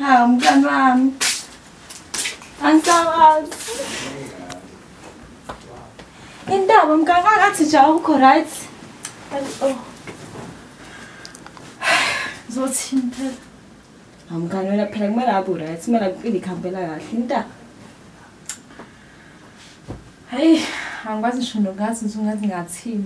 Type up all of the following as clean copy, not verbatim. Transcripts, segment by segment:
Hawu mngani wami. Angisawazi. Indaba mngani ngathi nje awukho right. Oh. Zothini phela? Mngani wena phela kumele abu right. Kumele impilo ikhambela kahle indaba. Hayi, angikwazi ngisho nokuthi ungathi ngathini.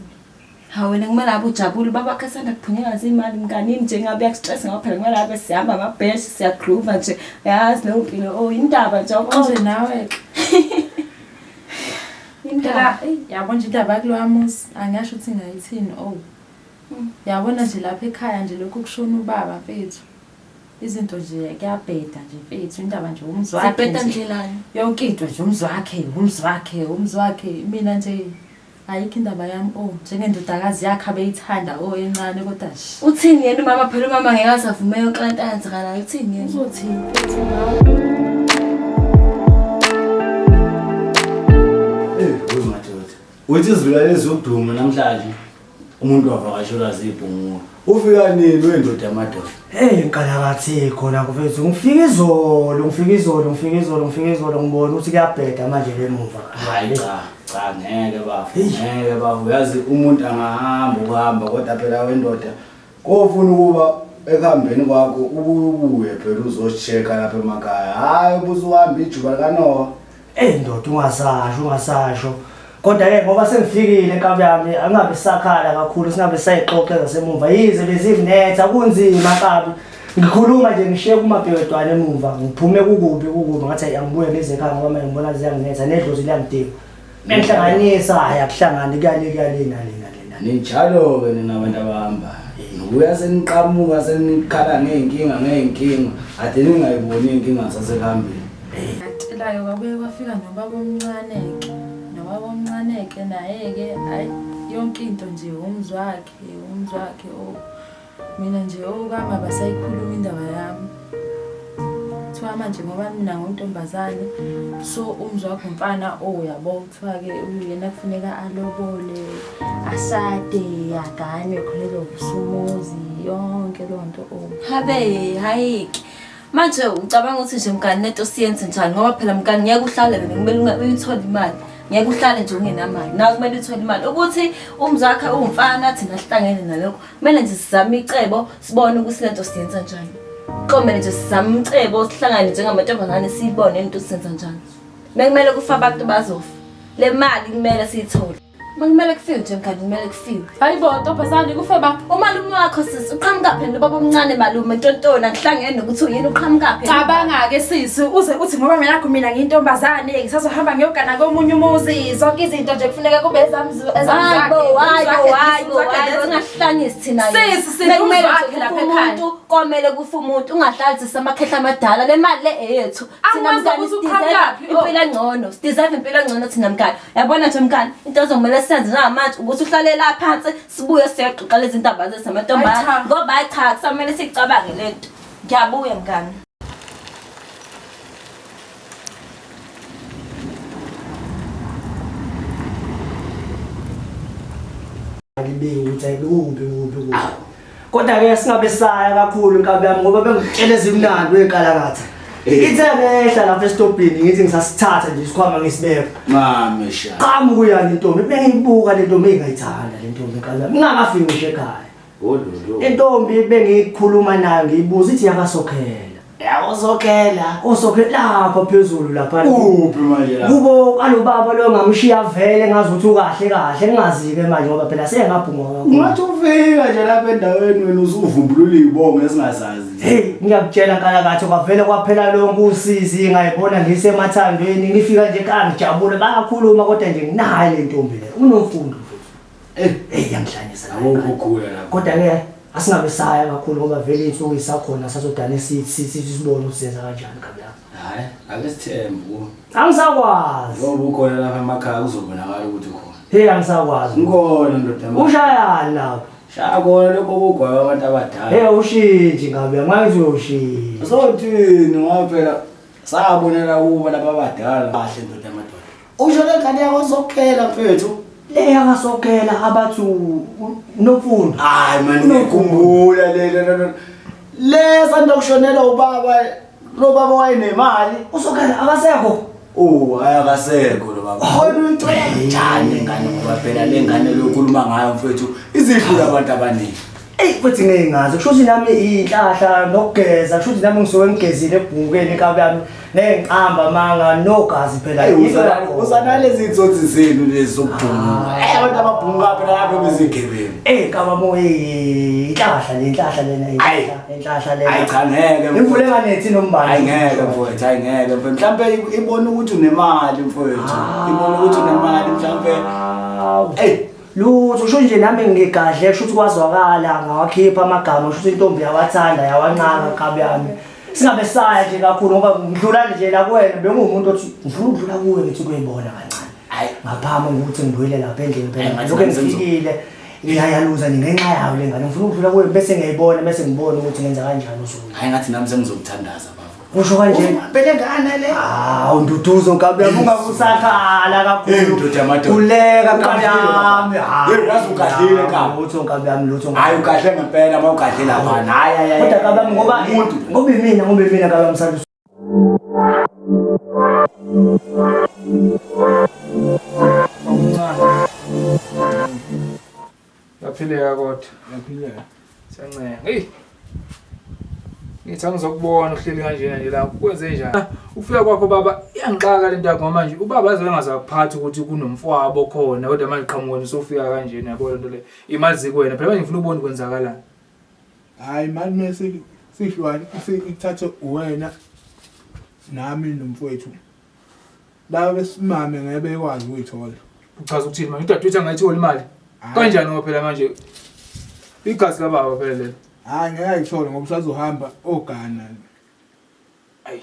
Hawu wena kumele abe ujabule babakhe asanda kuphunyeka izimali mngani njengabe yakustress ngawo phela kumele abe sihamba ama-bench siyagroove nje yazi leyo mpilo indaba nje awuqonde nawe indaba yabo nje indaba yakuloya muzi angasho ukuthi ngayithini yabona nje lapha ekhaya nje lokhu kushona ubaba mfethu izinto nje kuyabheda nje mfethu indaba nje umzwakhe sibheda ndlelani yonke into nje umzwakhe mina nje ayikho indaba yami njengendodakazi yakhe abeyithanda encane kodwa nje uthini yena mama phela mama ngeke asavume yonke lento ayenzakalayo uthini yena uzothini madoda uthi izilwane ezokuduma namhlanje umuntu wavakashelwa zibhungu ufika nini wendoda yamadoda nkalakathi khona mfethu ngifika izolo ngibona ukuthi kuyabheda manje lemuva hayi cha ngeke bafu yazi umuntu angahamba kodwa phela wendoda kofuna ukuba ekuhambeni kwakho ubuye phela uzochecka lapha emakhaya hayi ubusuhamba ijuba likanowa ndoda ungasasho kodwa ngoba sengifikile enkaba yami angabe sakhala kakhulu singabe sayixoxa ngasemuva yize bezivinetha kunzima kabi ngikhuluma nje ngishiye kumabhekedwane emuva ngiphume kukubi ngathi angibuye ngeze ekhaya ngoba manje ngibona ziyanginetha nedlozi liyangidika mengihlanganisa akuhlangani kuyalena ninjalo ke nina abantu abahamba ubuya seniqhamuka senikhala ngeenkinga ade ningayiboni inkinga sasekuhambeni ngacelayo kwabuye kwafika nobaba omncane-ke naye-ke hayi yonke into nje umzwakhe mina nje okama basayikhuluma indaba yami kuthiwa manje ngoba mina ngintombazane so umzwakhe umfana yabo kuthiwa-ke uyena kufuneka alobole asade aganywe khonelo busumuzi yonke leyo nto habe hayike manje ucabanga ukuthi nje mngani nento siyenze njani ngoba phela mngani ngiyeke uhlale kumele uyithole imali ngeke uhlale nje ungenamali nawe kumele uthole imali ukuthi umzwakhe umfana thina sihlangene nalokho kumele nje sizame icebo sibone ukuthi lento siyenza njani komele nje sizame icebo sihlangane njengamantombazane siyibone into siyenza njani bekumele kufa abantu bazofa le mali kumele siyithole kumele kufike nje mngani kumele kufike hayibo ntombazane kufe ba umalume wakho sisi uqhamuka phela nobaba omncane malume ntontona ngihlangene nokuthi uyini uqhamuka phela cabanga-ke sisi uze uthi ngoba mina ngiyintombazane ngisazohamba ngiyogana komunye umuzi zonke izinto nje kufuneka kube hayibo singahlanyisi thina kumele umuntu komele kufa umuntu ungahlalisisa amakhehla amadala le mali le eyethu thina mngani sideserve impilo engcono thina mngani yabona nje mngani into ezomele senze njengamanje ukuthi uhlale la phansi sibuye siyaxoxa lezi ndaba zesamantombazane ngoba cha kusamele sicabange lento ngiyabuya mngani kodwa-ke singabe saya kakhulu inkabi yami ngoba bengitshela ezimnandi wey'nkalakatha ithe ngehla lapha esitobhini ngithi ngisasithatha nje isikhwama ngisibeka mamesha qhamu kuyani intombi bengiyibuka le ntombi engayithanda le ntombi inkabi yami ngingakafiki ngisho ekhaya intombi bengikhuluma nayo ngiyibuza ithi yakasokhela usokhela lapha phezulu lapha uphi manje la kubo kalobaba lo ngamshiya vele ngazi ukuthi kahle ngingazi-ke manje ngoba phela sengabhunga kakhulu ungathi ufika nje lapha endaweni wena usuvumbulula iy'bongo esingazazi ngiyakutshela nkalakathi kwavele kwaphela lonke usisi ngayibona ngisemathandweni ngifika nje ekhaya ngijabule bayakhuluma kodwa nje nginayo le ntombi le unomfundo yangihlanyisa kodwa-ke asingabe saya kakhulu ngoba vele insuku isakhona sasodane sibone ukuthi senza kanjani kabi yami hayi ake sithembe angisakwazi ngoba ukhona lapha emakhaya kuzobonakala ukuthi khona angisakwazi ngikhona ndoda ushayani lapho shaya khona lokho kugwaya abantu abadala ushintshi ngabe ngathi uyoshintsha sothini ngoba phela sabonela kuba laba abadala kahle ndoda amadoda usho le ngane yakho zokukhela mfethu le yakasokhela abathi unomfundo hayi manje ngikhumbula le sanda kushonela ubaba lo baba wayenemali usokhala akasekho oh ayakasekho lo baba wena uyithola njani ngane ngoba phela lengane lokhuluma ngayo mfethu izidlula abantu abaningi futhi ngingazi kusho ukuthi nami inhlahla nokugeza kusho ukuthi nami ngisuke ngigezile ebhukeni kabi yami nengiqamba manga nogazi phela usanalezi intsotsi zenu lezi zokuphunga abantu ababhunga phela lapho bezigebengu kaba moye inhlahla lena hayi cha ngeke imvule enganethi nombani ayingeke mfowethu ayingeke mfowethu mhlambe ibona ukuthi unemali mfowethu ibona ukuthi unemali mhlambe lutho usho nje nami ngigadle kusho ukuthi kwazwakala ngawakhipha amagama kusho ukuthi intombi yawathanda yawanqaka kabi yami singabe saya nje kakhulu ngoba ngidlula nje la kuwena bengumuntu othi ngifuna ukudlula kuwe ngithi kuyibona kancane hayi ngaphama ukuthi ngibuyele lapha endlini phela lokho ngifikile ngiyayaluza ngenxa yawo lengane ngifuna ukudlula kuwe bese ngiyibona bese ngibona ukuthi ngenza kanjani usuku hayi ngathi nami sengizokuthandaza baba usho kanje phela ngane le unduduzo kabi yami ungabusakhala kakhulu uleka kabi yami yazi ugadlile kabi lutho kabi yami lutho hayi ugadle ngempela mawugadle lapha hayi kodwa kabi yami ngoba imina kabi yami salu yaphileka kodwa yaphileka siyancela hey ngithi angizokubona uhleli kanjena nje la kwenze njani ufika kwakho baba iyangixaka lento yakho manje ubaba aze engazakuphatha ukuthi kunomfwabo khona kodwa manje qhamuka nisofika kanjena yabo lento le imazi kuwena phela manje ngifuna ubone kwenzakalani hayi manje mase sihlwane ikuthathe wena nami nomfowethu la besimame ngeke bekwazi ukuyithola uchaza ukuthini manje udadewethu angayithola imali kanjani ngoba phela manje igazi lababa phela lelo hayi ngeke ayithole ngoba usazohamba ogana ayi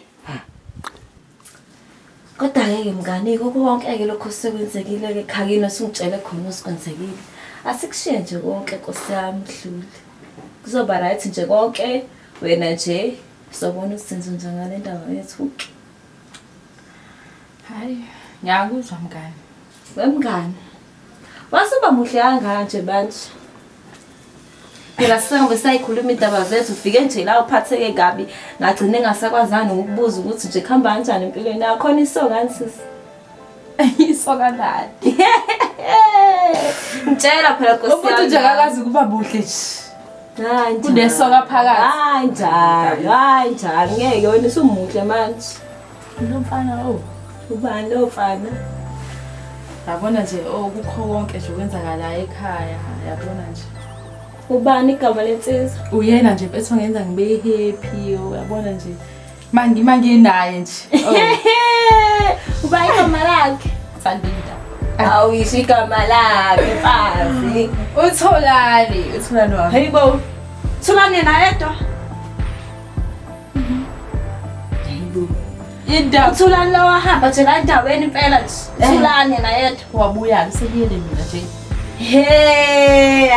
kodwa ke mngane konke ke lokho sekwenzekile ke khakini usungitshele khona usikwenzekile asikushiye nje konke Nkosi yami Mhluli kuzoba right nje konke wena nje sobona usenzo njengale ndaba yethu Hayi ngiyakuzwa mngane wemngane wasuba muhle kanganje manje phela sengabe sayikhuluma indaba zethu ufike nje la uphatheke kabi ngagcine ngasakwazana ukubuza ukuthi nje khamba kanjani empilweni yakho khona isokani sisi isoka nani ngitshela phela Nkosi umuntu nje akakazi kuba buhle nje hayi kunesoka phakathi hayi njani ngeke wena usumuhle manje nomfana ubani lo mfana yabona nje kukho konke nje kwenzakala ekhaya yabona nje ubani igama lensizwa uyena nje bese ngenza ngibe happy uyabona nje manje naye nje ubani igama lakhe Sandinda awuyisho igama lakhe mfazi utholani wami hayibo Thulani yena yedwa indawo Thulani lo wahamba nje la endaweni impela nje Thulani yena yedwa wabuya sekuyele mina nje hey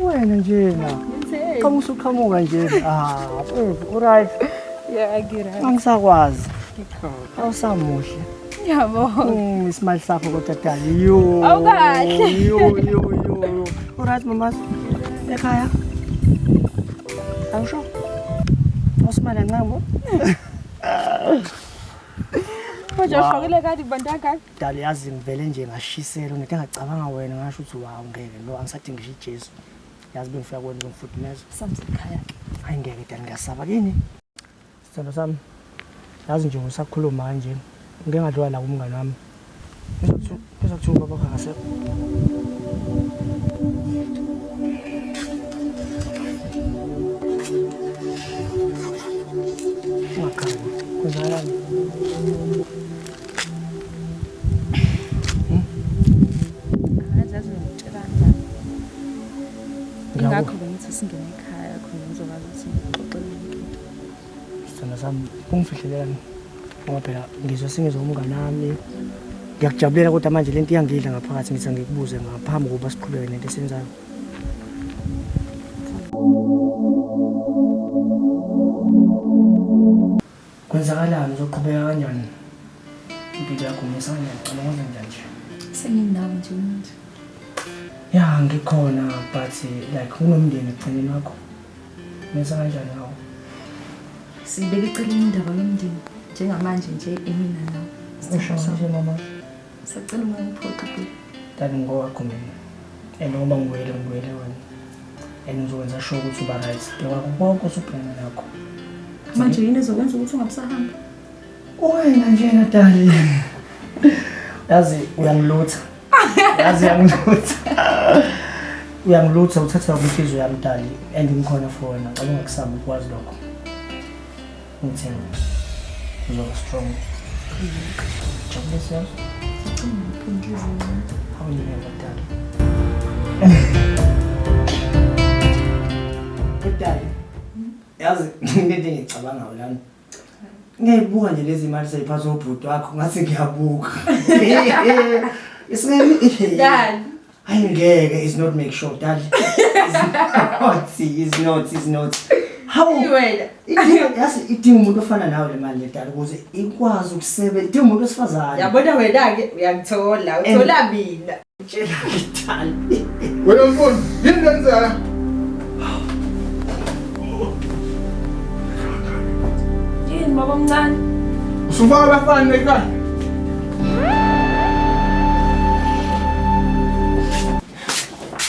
wena njena kama usuqhamuka nje alright angisakwazi awusamuhle yabo isimali sakho kodwa dali yo awukahle alright mama ekhaya awusho usimali nqambo manje uhlokile kade bandaka dali yazi ngivele nje ngashisela ngithi ngacabanga wena ngasho ukuthi wawu ngeke lo angisadinga ijesu yazi bengifika kwena ngifuthumezo samsekhaya hayi ngeke dali ngiyasaba kini sithando sami yazi nje ngisakhuluma kanje ngeke ngadlula la kumngane wami ngizokuthuka baba ngasekho ngakhaya kwenzakalani ingakho bengithi singene ekhaya khona ngizokwazi ukuthi ngixoxele inkinga sithando sami ungifihlelelani ngoba phela ngizwe singizwa umngane wami ngiyakujabulela kodwa manje lento iyangidla ngaphakathi ngithi ngikubuze ngaphambi kokuba siqhubeke nento esenzayo Kwenzakalani uzoqhubeka kanjani? Impilo yakho ngesandla ngicabanga kanjani nje? Senginawo nje umuntu. Ya ngikhona but like kunomndeni egcineni wakho. Menza kanjani ngawo? Sibeke eceleni indaba yomndeni njengamanje nje emina nawe. Usho nje mama. Sacela ungangiphoqi. Tani ngowakho mina. Ngoba ngiwele wena. Uzokwenza sure ukuthi uba right. Ngoba konke usubhekana nakho. Manje yini ezokwenza ukuthi ungabusahamba? Wena njena dali. Yazi uyangilutha. Uyangilutha uthatha ubuthizo yami dali and ngikhona for wena. Ngicela ungakusaba ukwazi lokho. Ngithemba. Uzoba strong. Jabulisa yazi. How you never dali. Dali. Yazi ngeke ngicabanga lana. Ngiyayibuka nje lezi imali sayiphatha ubhuti wakho ngathi ngiyabuka. Isingeni Dad. Ayingeke is not make sure dad. Is not. How Wena. Yazi idinga umuntu ofana nawe le mali dad ukuze ikwazi ukusebenza idinga umuntu osifazane. Yabona wena ke uyangithola, uthola mina. Tshela ngithanda. Wena mfuni, yini lenzela? Yini baba omncane? Usufaka abafana ekhaya.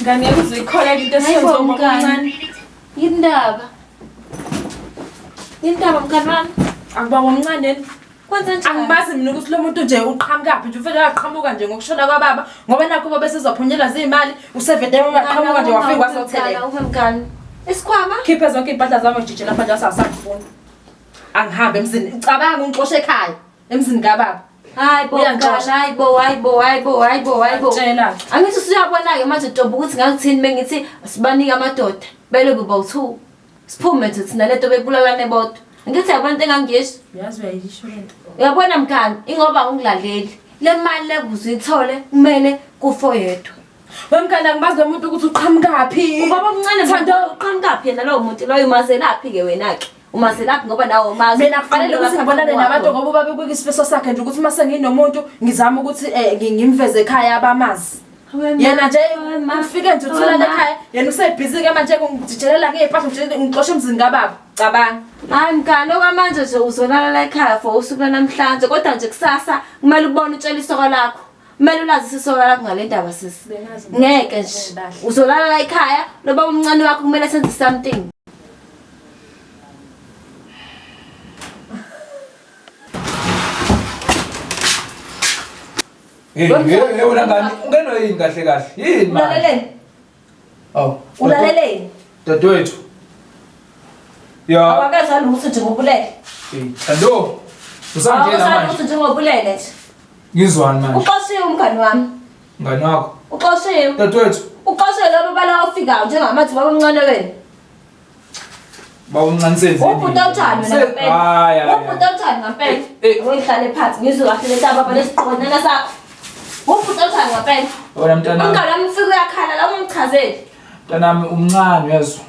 Ngane uzikholela into esiyenza baba omncane. Yindaba. Yindaba mngani wami. Akubaba omncane. Kwenza njani? Angibazi mina ukuthi lo muntu nje uqhamukaphi nje ufela aqhamuka nje ngokushona kwababa ngoba nakho baba besizophunyelwa zimali usevede maqhamuka nje wafika wasothelela. Umngani. Isikhwama? Khiphe zonke impahla zami ngijijela manje asasakufuna. Angihambe emzini. Cabanga ungixoshe ekhaya emzini kababa. Hayibo. Tshela. Angithi usuyabona ke manje Ntombi ukuthi ngangithini mengithi sibanike amadoda belo bobawu2. Siphume nje thina lento bebulalane bodwa. Ngithi yabona into engangisho. Uyazi uyayisho lento. Uyabona mngani, ingoba ungilaleli. Le mali lekuzithole kumele kufo yedwa. Wemngane angibazi lo muntu ukuthi uqhamukaphi. Ubaba omncane Thando uqhamukaphi yena lo muntu loyo umaselaphi ke wena ke. Umaselaphi ngoba nawe umazi. Mina kufanele ukuthi ngibonane nabantu ngoba babe kubika isifiso sakhe nje ukuthi mase nginomuntu ngizama ukuthi ngimveze ekhaya abamazi. Yena nje ufike nje utholana ekhaya yena usebhizi ke manje ngijijelela ngeimpahla nje ngixoshe emzini kababa. Cabanga. Hayi mngani okwamanje nje uzolala ekhaya for usuku namhlanje kodwa nje kusasa kumele ubone utshela isoka lakho. Kumele ulazi isoka lakho ngale ndaba sisi. Ngeke nje uzolala ekhaya lo baba omncane wakho kumele senze something. Wena ngani ungeno yini kahle yini manje Ulaleleni? Aw Ulaleleni? dadewethu ya Awakaza lutho nje ngobulele. Thando usangena Awakaza manje lutho nje ngobulele nje. ngizwani manje Uqoshiwe umngani wami. ngani wakho Uqoshiwe. dadewethu Uqoshiwe lo bala ofikayo njengamathi baba omncane wena. bawuncaniseni Ubhuti awuthani wena ngempela. hayi Ubhuti awuthani ngempela. Uyihlale phansi ngizwe kahle leta baba lesiqonana sakho. Ubhuti awuthani ngempela. wena mntana Umngane wami ufike uyakhala la ungimchazeli. mntanami umncane uyezwa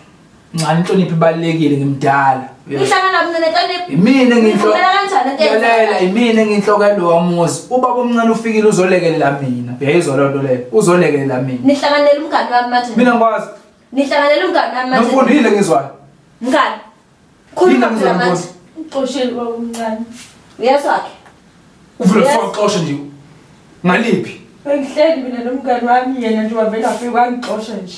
mncane inhlonipho ibalekile ngimdala Ihlangana mina neNhlonipho. Imina Ngivumela kanjani into ngiyalela imina nginhloko lo wamuzi ubaba omncane ufikile uzolekelela mina uyayizwa loo nto leyo uzolekelela mina Nihlanganele umngane wami manje. mina ngikwazi Nihlanganele umngane wami manje. nomfundile ngizwayo Mngane. Khuluma Yini phela manje. ngizwa Uxosheli baba omncane. Uyaswakhe. uvule uxoshe nje ngaliphi Bengihleli mina nomngane wami yena nje wavela afike wangixosha nje.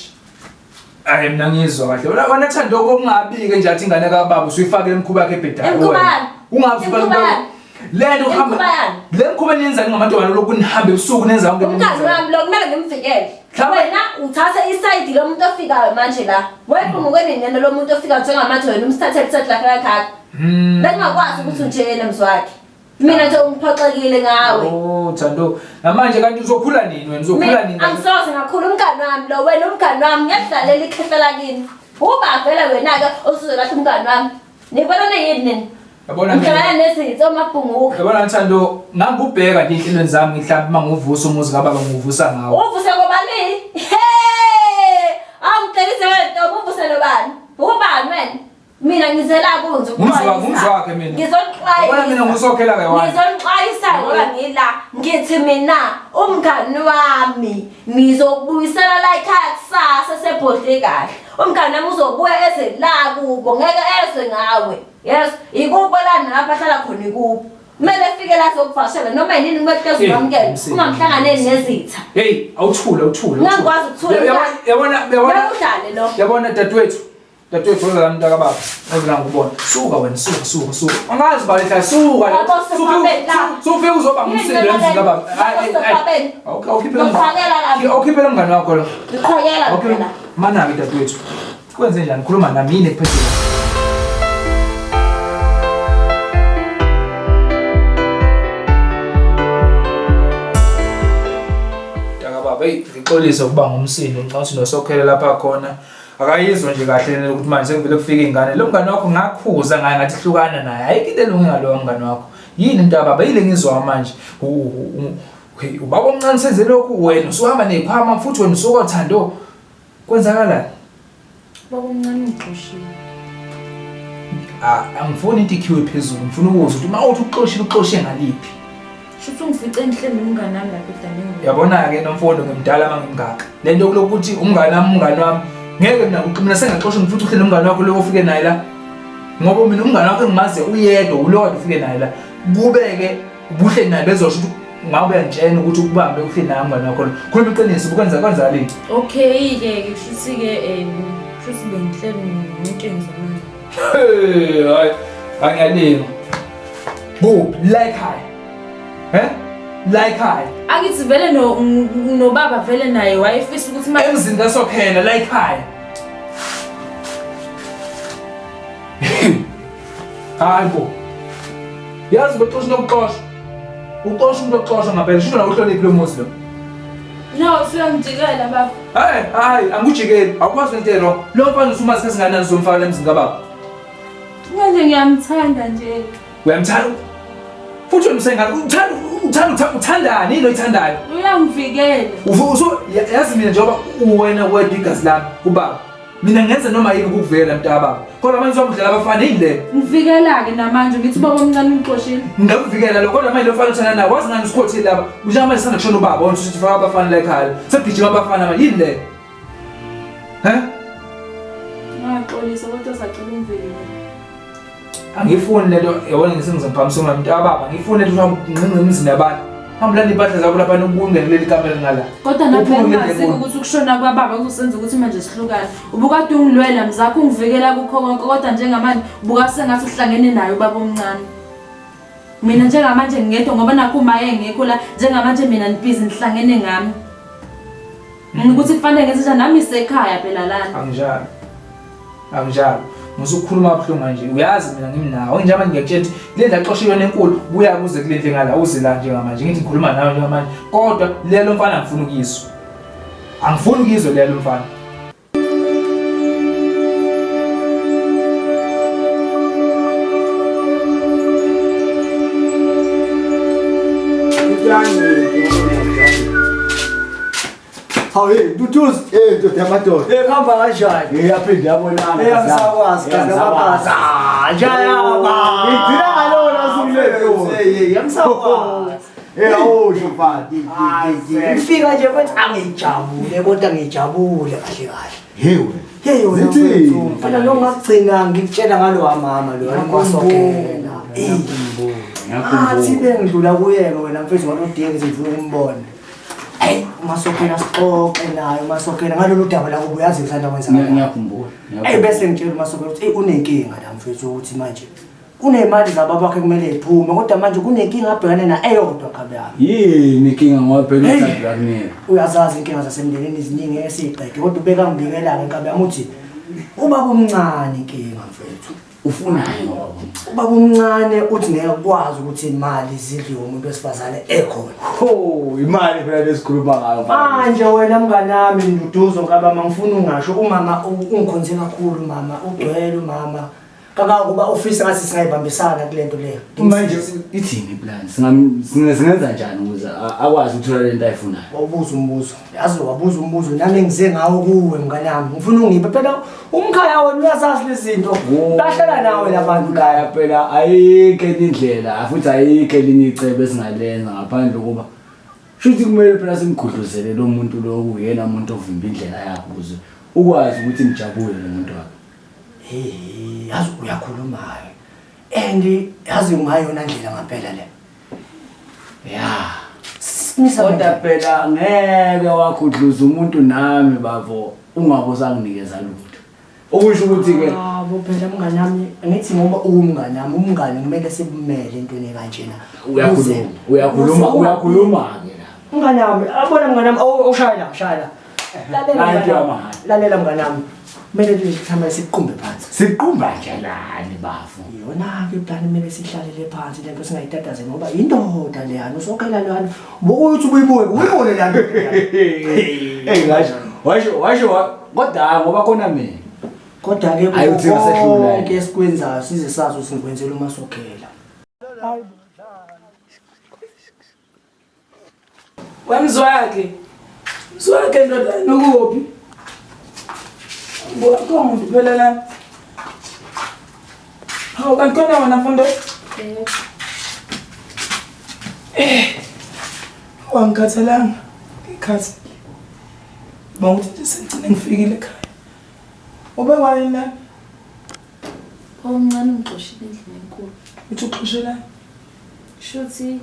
hayi mina ngizwa kahle wena thanda okungabike nje athi ingane kababa usuyifakele emkhuba yakhe ebhedayo Emkhubani. ungafika lento uhamba le mkhuba niyenzani ngamadodana lokhu nihambe ebusuku nenza yonke Umngane wami lo kumele ngimvikele. Mhlawumbe- Wena uthatha iside lo muntu ofikayo manje la. Wena ngokwene lo muntu ofikayo njengamanje wena umsithathele iside lakhe lakhaya. Bengakwazi ukuthi unjeyele mzwakhe. Mina nje ungiphoxekile ngawe. oh Thando namanje kanti uzokhula nini wena uzokhula nini Angisoze ngakhula umngane wami lo wena umngane wami ngiyadlalela ikhefela kini. Uba vele wena ke usuzolahla umngane wami. Nibona yini nini? yabona Ngicela nezitho mabhunguka. yabona Thando ngangubheka nje inhlelo zami mhlawumbe mangivusa umuzi kababa ngivusa ngawo Uvuse ngobani? Hey! Awumhlekise wena, uvuse Uselo bani? Ubani wena? Mina ngizela kunje Ngizwakhe mina. Ngizonixwayisa. Mina ngizokhela ke wena. Ngizonixwayisa ngoba ngila ngithi mina umngani wami ngizokubuyisela la ekhaya kusasa sebhodle kahle. Umngani wami uzobuya eze la kubo ngeke ezwe ngawe. Yes, ikubo la nalapha hlala khona ikubo. Kumele efike la sokuvashela noma yini kumele uzamukele ungamhlanganeni nezitha. Hey, awuthula. Ngangikwazi ukuthula. Yabona. Udlale lo. Yabona dadewethu wena mntaka baba. Ngizela ngikubona. Suka wena, suka. Angazi bale ekhaya suka. Sufike uzoba ngumsindi emzini baba. Hayi. Awukhiphela umngani wakho lo. Ngiqhayela phela. Mana ke dadewethu. Kwenze njani? Khuluma nami yini kuphela. Hey, ngixolisa ukuba ngumsindo nxa unosokhela lapha khona akayizwe nje kahle ukuthi manje sengivele kufika ingane lo mngane wakho ngakhuza ngaye ngathi hlukana naye ayikho into elunge ngalo mngane wakho yini into baba yile ngizwa manje ubaba omncane senze lokhu wena usuhamba nezikhwama futhi wena usukothando kwenzakalani Baba omncane ngixoshile. Angifuni into ikhiwe phezulu ngifuna ukuzwa ukuthi mawuthi uxoshile ngaliphi Shuthi ungifice enhleni nomngane nami lapha edaneni. Yabona ke nomfundo ngimdala mangimgaka lento kulokuthi umngane wami ngeke mina sengaxosha ngifuthi uhlele umngane wakho lo ufike naye la ngoba mina umngane wakho engimazi uyedwa ulodwa ufike naye la kubeke ubuhle naye bezosho ukuthi ngabe uyantshena ukuthi ukubambe uhlele naye umngane wakho khuluma iqiniso ukwenza lini. Okay ke shuthi ke shuthi bengihleli nginkinga zamanje. Hayi angiyalima bo like high Akithi vele no baba vele naye wayefisa ukuthi manje emzini kasokhela like high hayibo yazi boxosha nokuxosha uxosha umuntu oxosha ngapela sho na uhloniphe lo muzi lo no siyangijikela baba. hayi angujikeli awukwazi intelo lo mfana usumazi kasinganani uzomfaka emzini kababa Manje ngiyamthanda nje. uyamthanda futhi umsengane uthandani yini oyithandayo Uyangivikela. yazi mina njengoba wena wedwa igazi lami kubaba mina ngenza noma yini ukukuvikela mntaka baba kodwa manje uzomdlala abafana yini le Ngivikela ke namanje ngithi baba omncane ungixoshile. ngakuvikela lo kodwa manje lo mfana uthanda naye wazi ngani usikhothile lapha njengamanje sisanda kushona ubaba wona ukuthi faka abafana la ekhaya segijima abafana manje yini le Ngaxolisa kodwa sacela ungivikele. angifuni lento yabona ngisengizophamisa mntaka baba ngifuni lento ngqinqa emzini yabantu hambulani impahla zakho lapha nokubungena leli kamela ngala Kodwa napha engazi ukuthi ukushona kwababa kuzosenza ukuthi manje sihlukane. Ubukade ungilwela mzakho ungivikela kukho konke kodwa njengamanje ubuka sengathi uhlangene naye ubaba omncane. Mina njengamanje ngingedwa ngoba nakho uma engekho la njengamanje mina nibhizi nihlangene ngami. Ngikuthi kufanele ngenze njani nami isekhaya phela lana. Anginjalo musukhuluma kabuhlungu manje uyazi mina ngimnawo njengamanje ngiyakutshela ukuthi le ndlela xoshile yona enkulu buya kuze kule ndle ngala uzela njengamanje ngithi ngikhuluma nawe njengamanje kodwa lelo mfana angifuni ukizwa lelo mfana Hawe, dutus, madoda. Khamba kanjani? Yaphinde yabonana. Ngisakwazi ngabakaza. Njaya ba. Ngidira ngalona sumletho. Yamsakwazi. Awusho mfati. Ngifika nje manje angijabule kodwa ngijabule kahle kahle. Hey wena. Zithi mfana lo ngakugcina ngikutshela ngalo mama lo wamasokela. Athi bengidlula kuyeke wena mfethu ngathi udinga izimfuno umbone. Masokela sixoxe naye masokela ngalolu daba la ubuyazi usanda kwenza ngiyakhumbula bese ngitshela masokela ukuthi unenkinga la mfethu ukuthi manje kunemali zababa bakhe kumele iphume kodwa manje kunenkinga abhekane na eyodwa kabe yami yini inkinga ngoba phela uthanda lakunina uyazazi inkinga zasemndenini eziningi esibheke kodwa ubeka ngibikela ke kabe yami uthi ubaba omncane inkinga mfethu ufunani ubaba omncane uthi ngeke ukwazi ukuthi imali zidliwe umuntu wesifazane ekhona imali phela lesikhuluma ngayo manje wena mngani nami nduduzo ngaba mangifuna ungasho umama ungikhonze kakhulu mama ugcwele umama kangangoba office ngathi singayibambisana kulento leyo. Manje ithini plan? Singenza njani ukuze akwazi ukuthola lento ayifunayo? Wawubuza umbuzo. Yazi wabuza umbuzo nami ngize ngawo kuwe mngane wami. Ngifuna ungiphe phela umkhaya wona uyasazi lezinto. Lahlela nawe labantu la phela ayikho indlela futhi ayikho elinye icebo esingalenza ngaphandle kokuba shuthi kumele phela simgudluzele lo muntu lo kuyena umuntu ovimba indlela yakhe ukuze ukwazi ukuthi nijabule nomuntu wakhe. Yazi uyakhuluma and yazi ungayona ndlela ngaphela le. Kodwa phela ngeke wakhudluza umuntu nami bavo ungabe usanginikeza lutho. Okusho ukuthi ke bo phela mngane wami ngithi ngoba umngane wami umngane kumele sibumele intweni kanjena. Uyakhuluma ke la. Mngane wami abona mngane wami ushaya. Lalela mngane wami. Kumele sihambe siqumbe phansi. Siqumba kanjani bafo? Yona ke plan kumele sihlalele phansi lento singayitatazela ngoba indoda leyana usokhela lana. Bokuthi uyibone lana. Washo kodwa ngoba khona mina. Kodwa ke konke esikwenzayo size sazi ukuthi ngikwenzela uma sokhela. Wemzwake ndoda nokuphi? Ngokho umuntu phela la. Hawu kanti khona wena mfundo? Wangikhathalanga. Ngikhathi. Bonke nje sengcine ngifikile ekhaya. Ube wayini la? Omncane ungixoshile endlini enkulu. Uthi uxoshela? Shuthi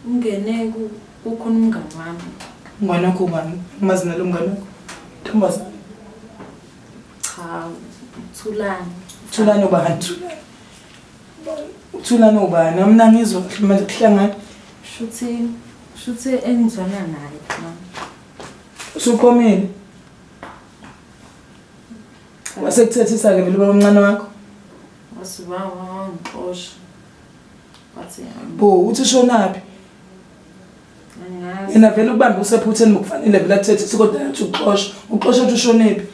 ungene kukhona umngane wami. Ngwana wakho bani? Umazi nalo mngane wakho? Ntombazana. Cha, Thulani. Thulani ubani? Thulani ubani? Mina ngizwa manje kuhlangana. Shuthi engizwana naye mama. Usuqomile. Wasekuthathisa ke vele baba omncane wakho? Wasibawa ngixosha. Bathi Bo uthi shonaphi? angazi. Yena vele ubambe usephutheni ukufanele vele athethe kodwa yathi uxosha. Uxosha uthi ushonephi?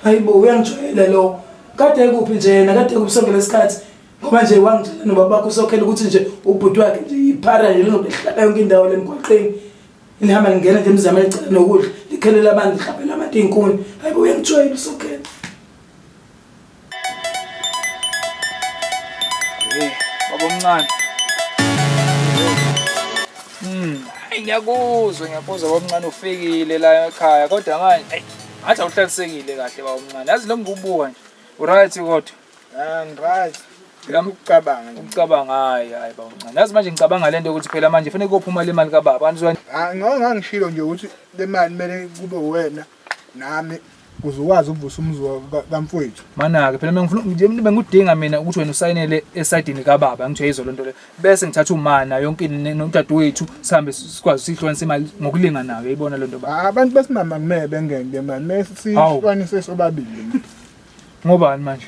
Hayibo uyangijwayela lo. Kade ekuphi nje yena kade kubusonke lesikhathi. Ngoba nje wangitshela nobaba bakho usokhela ukuthi nje ubhuti wakhe nje iphara nje lokuhlala yonke indawo lemgwaqeni. Ilihamba ngingena nje emzameni ecela nokudla. Likhelela abantu lihlabela abantu inkuni. Hayibo uyangijwayela usokhela. Baba omncane. Ngiyakuzwa baba omncane ufikile la ekhaya kodwa manje ngathi awuhlalisekile kahle baba omncane. Yazi lo ngubuka nje. Uright kodwa. Right. Ngicabanga nje. Ucabanga hayi baba omncane. Yazi manje ngicabanga lento ukuthi phela manje kufanele kuphuma le mali kababa. Kanizwa Ngangishilo nje ukuthi le mali kumele kube wena nami uzokwazi ukuvusa umzwa kamfowethu. mana ke phela ngifuna nje bengudinga mina ukuthi wena usayinele esayidini kababa ngithe izolo lonto le bese ngithatha umana yonke nomdadewethu sihambe sikwazi sihlukanisa imali ngokulinganayo uyayibona lonto ba Abantu besimama kumele bengeke manje mesihlukanise sobabili. ngobani manje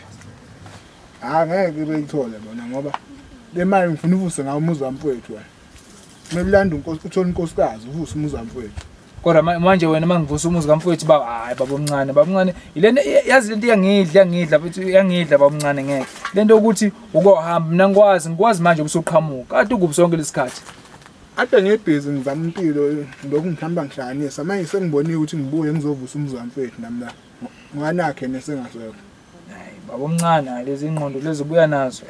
Ngeke beyithole bona ngoba le mali ngifuna uvuse ngawo umuzi wamfowethu wena. Melanda uthola inkosikazi uvuse umuzi wamfowethu. kodwa manje wena mangivusa umuzi kamfowethu ba hayi baba omncane ilento yazi lento iyangidla futhi iyangidla baba omncane ngeke lento ukuthi ukohamba mina ngikwazi manje ubusoqhamuka kade ukubusonke lesikhathi Ade ngibhizi ngizama impilo lokhu ngihamba ngihlanganisa manje sengibonile ukuthi ngibuye ngizovusa umuzi wamfowethu nami la ngwanakhe nesengasekho. hayi baba omncane lezi ingqondo lezi buya nazo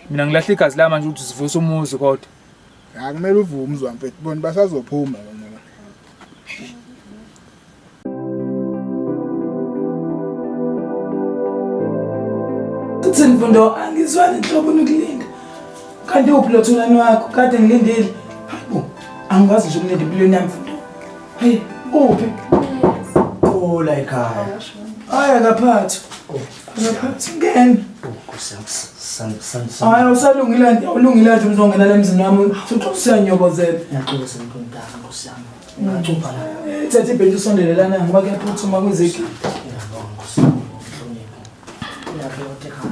mina ngilahla igazi la manje ukuthi sivuse umuzi kodwa Kumele uvume umuzi wamfowethu bona basazophuma bona. Uthini mfundo angizwani inhlobo nokulinda. Kanti uphi lo Thulani wakho? Kade ngilindile. Hayibo, angikwazi nje ukulinda impilo yami mfundo. Hey, uphi? La ekhaya. Hayi akaphathi. Akaphathi ngene. Hayi usalungile nje, ulungile nje uzongena la emzini wami. Usuxoxisa nyobozela. Ngiyaxolisa nkundana Nkosi yami. Ngicupha la. Thatha ibhenki usondele lana ngoba kuyaphuthuma kwezeki. Ngiyabonga Nkosi yami. Uyaphila ekhaya.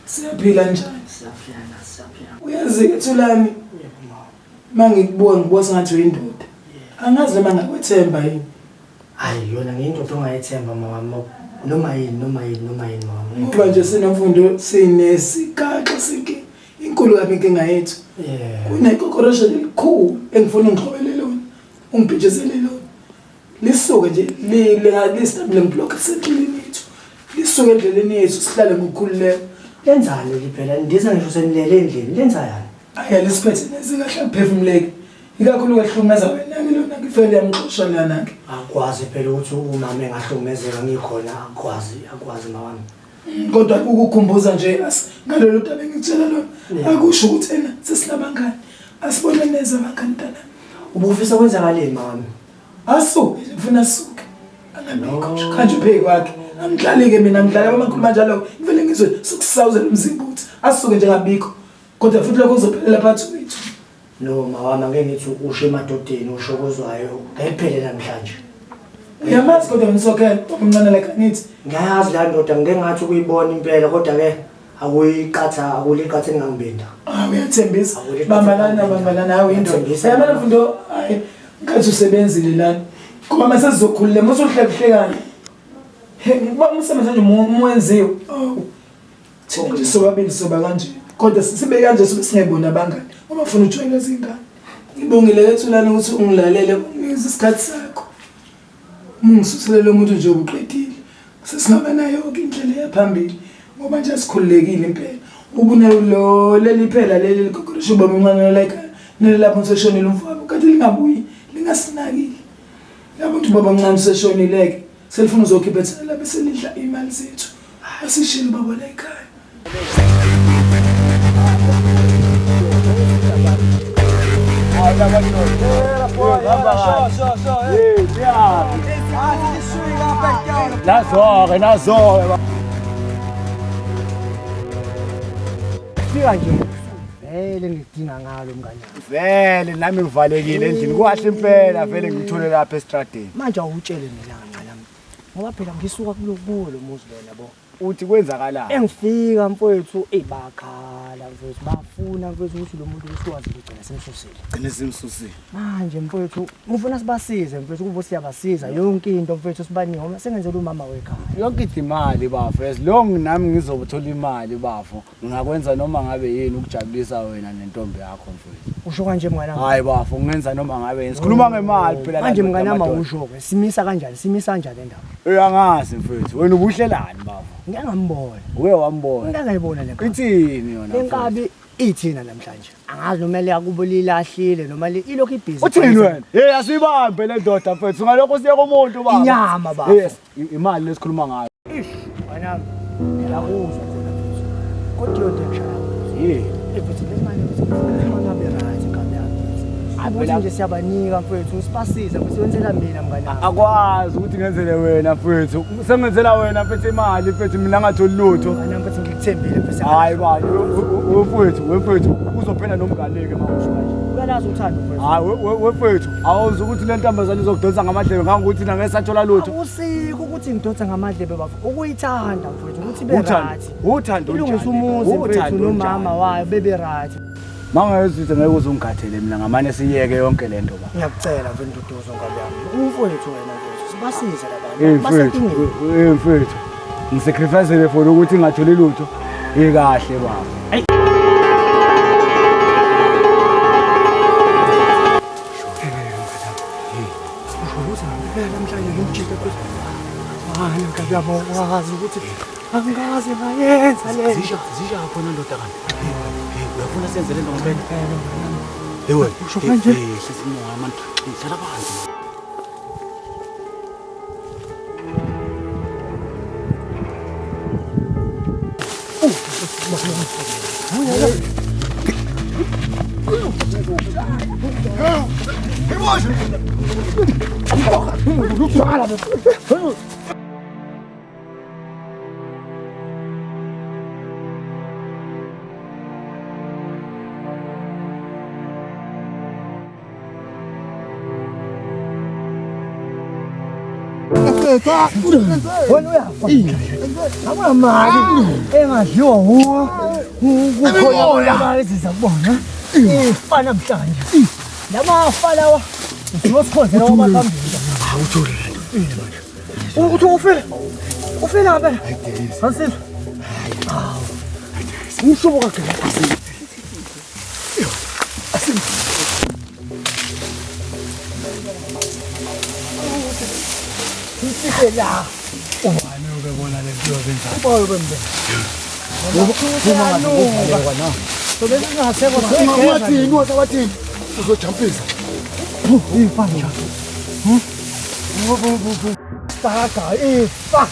Siyaphila njani? Siyaphila. Uyazi ke Thulani. Mangikubuka ngibuka sengathi uyindoda. Angazi noma ngakwethemba yini. Hayi yona ngiyindoda ongayethemba mama. Noma yini mama. Ngoba nje sinemfundo sinesigaxa sinke inkulu kabi inkinga yethu. Kunekokorosheni elikhulu engifuna ungihlobele lona. Ungibhijezele lona. Lisuke nje listabile ngiblock esendleleni yethu. Lisuke endleleni yethu sihlale ngokukhululeka. Lenzani liphela ndiza ngisho senilele endlini lenza yani? Ayalisiphethe nezikahle kuphefumuleke. Ikakhulu kwehlukumeza wena lona ngifele yamxosha lana ke. Akwazi phela ukuthi umama engahlukumezeka ngikhona akwazi mama. Kodwa ukukhumbuza nje ngalolu daba engitshela lona akusho ukuthi ena sesinabangani. Asibone neza abangani ntana. Ubufisa kwenzakaleni mama? Asuke ngifuna suke. Angabikho khanje phe kwakhe. Angidlalike mina ngidlala amakhuluma njalo ngivele ngizwe sokusawuzela umzimba uthi asuke nje ngabikho. Kodwa futhi lokho kuzophelela phansi wethu. No mama ngeke ngithi usho emadodeni ushokozwayo ngayiphele namhlanje. Uyamazi kodwa ngisokhela omncane like angithi ngiyazi la ndoda ngeke ngathi ukuyibona impela kodwa ke akuliqatha engangibenda. Uyathembisa bambalana hawe into. Yabona mfundo hayi ngathi usebenzile lana. Ngoba mase sizokhulule mase uhlehlekana. Ngoba umsebenzi nje umwenziwe. Thina nje sobabili soba kanje. Kodwa sibe kanje sibe singebona abangani. Uma ufuna ujoyina izingane. Ngibongile lethu lana ukuthi ungilalele ngizwe isikhathi sakho. Ungisusele lo muntu nje ubuqedile. Sesingaba nayo yonke indlela yaphambili. Ngoba nje sikhululekile impela. Ubunalo leli phela leli kokorisho baba umncane like nelapho useshonile umfowabo kade lingabuyi lingasinakile. Yabo ukuthi baba umncane useshonile ke selifuna uzokhiphetha lapha selidla imali zethu. Asishilo baba la ekhaya. Nazo. Fika nje vele ngidinga ngalo mngani. Vele nami ngivalekile endlini kwahle impela vele ngithole lapha estradeni. Manje awutshele mina kancane ngoba phela ngisuka kulokubo lo muzi lona yabo. Uthi kwenzakalani? Engifika mfowethu bakhala mfowethu bafuna mfowethu ukuthi lo muntu usikwazi ukugcina simsusile. Gcina simsusile. Manje mfowethu ngifuna sibasize mfowethu kuba siyabasiza yonke into mfowethu sibaningi ngoba sengenzela umama wekhaya. Yonke imali bafo as long nami ngizobuthola imali bafo ngingakwenza noma ngabe yini ukujabulisa wena nentombi yakho mfowethu. Usho kanje mngani wami? Hayi bafo ngenza noma ngabe yini. Sikhuluma ngemali phela manje mngani wami usho ke simisa kanjani le ndaba? Uyangazi mfowethu wena ubuhlelani bafo? Ngeke ngambona. Uke wambona. Ngeke ngayibona le nkabi. Ithini yona? Le nkabi ithina namhlanje. Angazi noma yakubo lilahlile noma ilokhu ibhizi. Uthini wena? Hey asibambe le ndoda mfowethu ngalokho siye komuntu baba. Inyama baba. Yes, imali lesikhuluma ngayo. Wena ngiyakuzwa khona mfowethu. Kodwa yonke ngishaya. Yini? Efuthi lemali ngifuna ngabe right nkabi yami. Abuthi nje siyabanika mfowethu sibasiza kusebenzela mina mngani wami. Akwazi ukuthi ngenzele wena mfowethu. Sengenzela wena mfethu imali mfethu mina ngatholi lutho. Mngani wami mfethu ngikuthembile mfethu. Hayi baba, wefethu uzophela nomnganike mawusho kanje. Uyalazi uthando mfethu. Hayi wefethu, awuzi ukuthi le ntombazane izokudonsa ngamadlebe ngangokuthi na ngesathola lutho. Usiko ukuthi ngidonsa ngamadlebe bafo. Ukuyithanda mfethu ukuthi be right. Uthando njani? Ilungisa umuzi mfethu nomama wayo bebe right. Mangezithe ngeke uzungigathele mina ngamane siyeke yonke lento ba. Ngiyakucela mfethu Ntotozo ngabe yami. Umfowethu wena mfethu sibasize labantu. Mfethu. Ngisacrifice for ukuthi ngingatholi lutho. Ikahle baba. Hayi ngiyabona wazi ukuthi angazi ngayenza le. Zisha khona ndoda kanti. Uyafuna senze lento ngempela. Hey wena. Usho kanje? Sisimunga manje. Ngithatha phansi. Wena uyafa. Abona mali engadliwa huwa. Ukukhona imali sizakubona. Ifana namhlanje. Lama falawa. Usikhonzela kwabaphambili. Awuthole. Uthi ufile? Ufile ngempela? Hansini. Umhlobo kaGelasi. Asim. Ufike la. Ubani ubebona le nto yenza? Uboyo bembe. Wathini uzojampisa ifana ifa